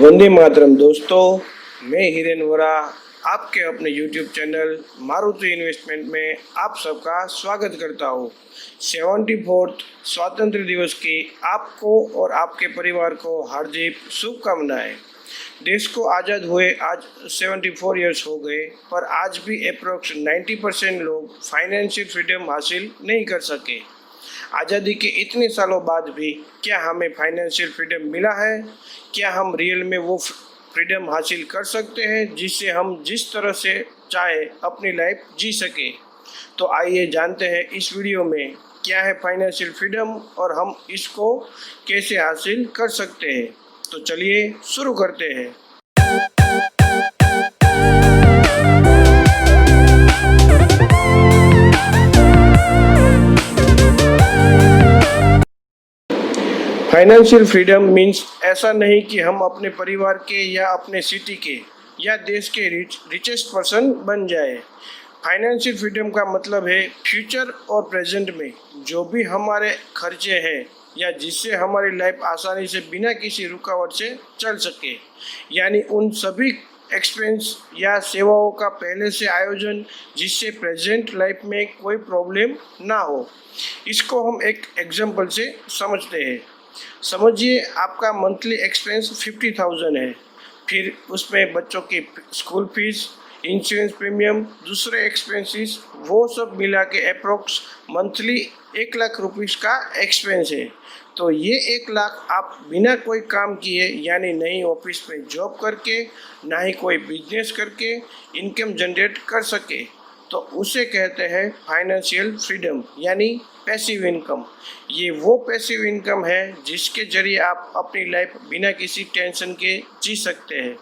वंदे मातरम दोस्तों, मैं हिरेन वोरा आपके अपने YouTube चैनल मारुति इन्वेस्टमेंट में आप सबका स्वागत करता हूँ। 74th स्वतंत्र दिवस की आपको और आपके परिवार को हार्दिक शुभकामनाएं। देश को आज़ाद हुए आज 74 ईयर्स हो गए, पर आज भी अप्रोक्स 90% लोग फाइनेंशियल फ्रीडम हासिल नहीं कर सके। आज़ादी के इतने सालों बाद भी क्या हमें फाइनेंशियल फ्रीडम मिला है? क्या हम रियल में वो फ्रीडम हासिल कर सकते हैं जिससे हम जिस तरह से चाहे अपनी लाइफ जी सके? तो आइए जानते हैं इस वीडियो में क्या है फाइनेंशियल फ्रीडम और हम इसको कैसे हासिल कर सकते हैं। तो चलिए शुरू करते हैं। फाइनेंशियल फ्रीडम मीन्स ऐसा नहीं कि हम अपने परिवार के या अपने सिटी के या देश के रिचेस्ट पर्सन बन जाए। फाइनेंशियल फ्रीडम का मतलब है फ्यूचर और प्रेजेंट में जो भी हमारे खर्चे हैं या जिससे हमारी लाइफ आसानी से बिना किसी रुकावट से चल सके, यानी उन सभी एक्सपेंस या सेवाओं का पहले से आयोजन जिससे प्रेजेंट लाइफ में कोई प्रॉब्लम ना हो। इसको हम एक एग्जांपल से समझते हैं। समझिए आपका मंथली एक्सपेंस 50,000 है, फिर उसमें बच्चों की स्कूल फीस, इंश्योरेंस प्रीमियम, दूसरे एक्सपेंसेस, वो सब मिला के अप्रोक्स मंथली 1,00,000 रुपीज़ का एक्सपेंस है। तो ये 1,00,000 आप बिना कोई काम किए, यानी नहीं ऑफिस में जॉब करके, ना ही कोई बिजनेस करके इनकम जनरेट कर सके, तो उसे कहते हैं फाइनेंशियल फ्रीडम, यानी पैसिव इनकम। ये वो पैसिव इनकम है जिसके जरिए आप अपनी लाइफ बिना किसी टेंशन के जी सकते हैं।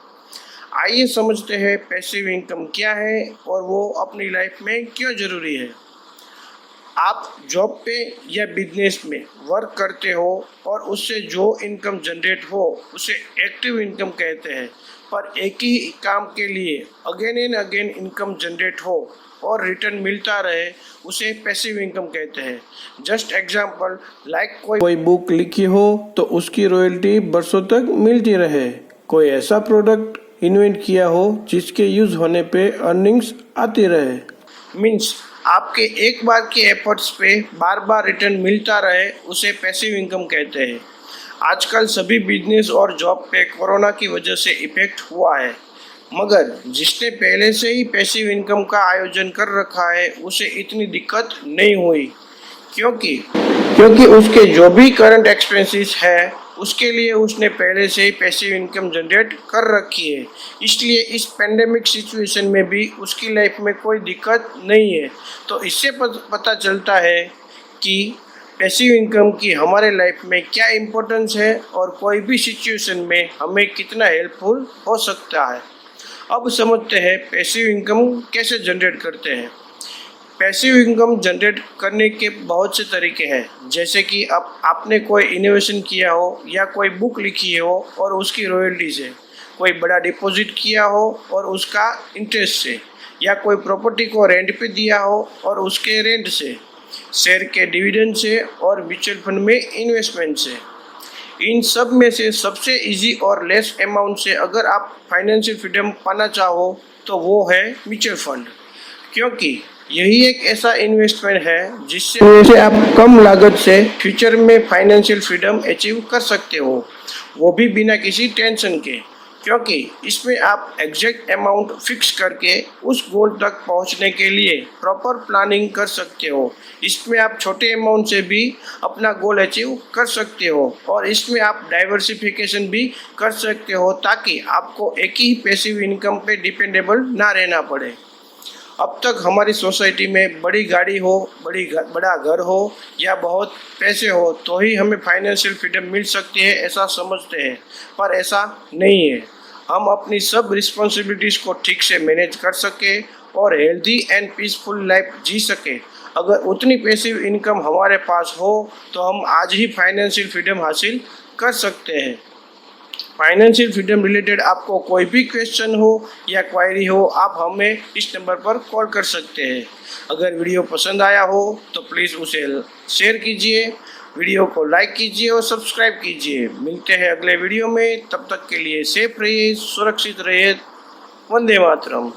आइए समझते हैं पैसिव इनकम क्या है और वो अपनी लाइफ में क्यों ज़रूरी है। आप जॉब पे या बिजनेस में वर्क करते हो और उससे जो इनकम जनरेट हो उसे एक्टिव इनकम कहते हैं, पर एक ही काम के लिए again and again income generate हो और रिटर्न मिलता रहे उसे पैसिव इनकम कहते हैं। जस्ट एग्जांपल लाइक कोई बुक लिखी हो तो उसकी रॉयल्टी बरसों तक मिलती रहे। कोई ऐसा प्रोडक्ट इन्वेंट किया हो जिसके यूज होने पे अर्निंग्स आती रहे। मीन्स आपके एक बार के एफर्ट्स पे बार बार रिटर्न मिलता रहे उसे पैसिव इनकम कहते हैं। आजकल सभी बिजनेस और जॉब पे कोरोना की वजह से इफेक्ट हुआ है, मगर जिसने पहले से ही पैसिव इनकम का आयोजन कर रखा है उसे इतनी दिक्कत नहीं हुई, क्योंकि उसके जो भी करंट एक्सपेंसेस है उसके लिए उसने पहले से ही पैसिव इनकम जनरेट कर रखी है। इसलिए इस पेंडेमिक सिचुएशन में भी उसकी लाइफ में कोई दिक्कत नहीं है। तो इससे पता चलता है कि पैसिव इनकम की हमारे लाइफ में क्या इम्पोर्टेंस है और कोई भी सिचुएशन में हमें कितना हेल्पफुल हो सकता है। अब समझते हैं पैसिव इनकम कैसे जनरेट करते हैं। पैसिव इनकम जनरेट करने के बहुत से तरीके हैं, जैसे कि आपने कोई इनोवेशन किया हो या कोई बुक लिखी हो और उसकी रॉयल्टी से, कोई बड़ा डिपॉजिट किया हो और उसका इंटरेस्ट से, या कोई प्रॉपर्टी को रेंट पे दिया हो और उसके रेंट से, शेयर के डिविडेंड से और म्यूचुअल फंड में इन्वेस्टमेंट से। इन सब में से सबसे इजी और लेस अमाउंट से अगर आप फाइनेंशियल फ्रीडम पाना चाहो तो वो है म्यूचुअल फंड, क्योंकि यही एक ऐसा इन्वेस्टमेंट है जिससे आप कम लागत से फ्यूचर में फाइनेंशियल फ्रीडम अचीव कर सकते हो, वो भी बिना किसी टेंशन के, क्योंकि इसमें आप एग्जैक्ट अमाउंट फिक्स करके उस गोल तक पहुंचने के लिए प्रॉपर प्लानिंग कर सकते हो। इसमें आप छोटे अमाउंट से भी अपना गोल अचीव कर सकते हो और इसमें आप डाइवर्सिफिकेशन भी कर सकते हो ताकि आपको एक ही पैसिव इनकम पे डिपेंडेबल ना रहना पड़े। अब तक हमारी सोसाइटी में बड़ी गाड़ी हो, बड़ा घर हो या बहुत पैसे हो तो ही हमें फाइनेंशियल फ्रीडम मिल सकती है ऐसा समझते हैं, पर ऐसा नहीं है। हम अपनी सब रिस्पॉन्सिबिलिटीज़ को ठीक से मैनेज कर सके और हेल्दी एंड पीसफुल लाइफ जी सके, अगर उतनी पैसिव इनकम हमारे पास हो तो हम आज ही फाइनेंशियल फ्रीडम हासिल कर सकते हैं। फाइनेंशियल फ्रीडम रिलेटेड आपको कोई भी क्वेश्चन हो या क्वायरी हो, आप हमें इस नंबर पर कॉल कर सकते हैं। अगर वीडियो पसंद आया हो तो प्लीज़ उसे शेयर कीजिए, वीडियो को लाइक कीजिए और सब्सक्राइब कीजिए। मिलते हैं अगले वीडियो में, तब तक के लिए सेफ रहिए, सुरक्षित रहिए। वंदे मातरम।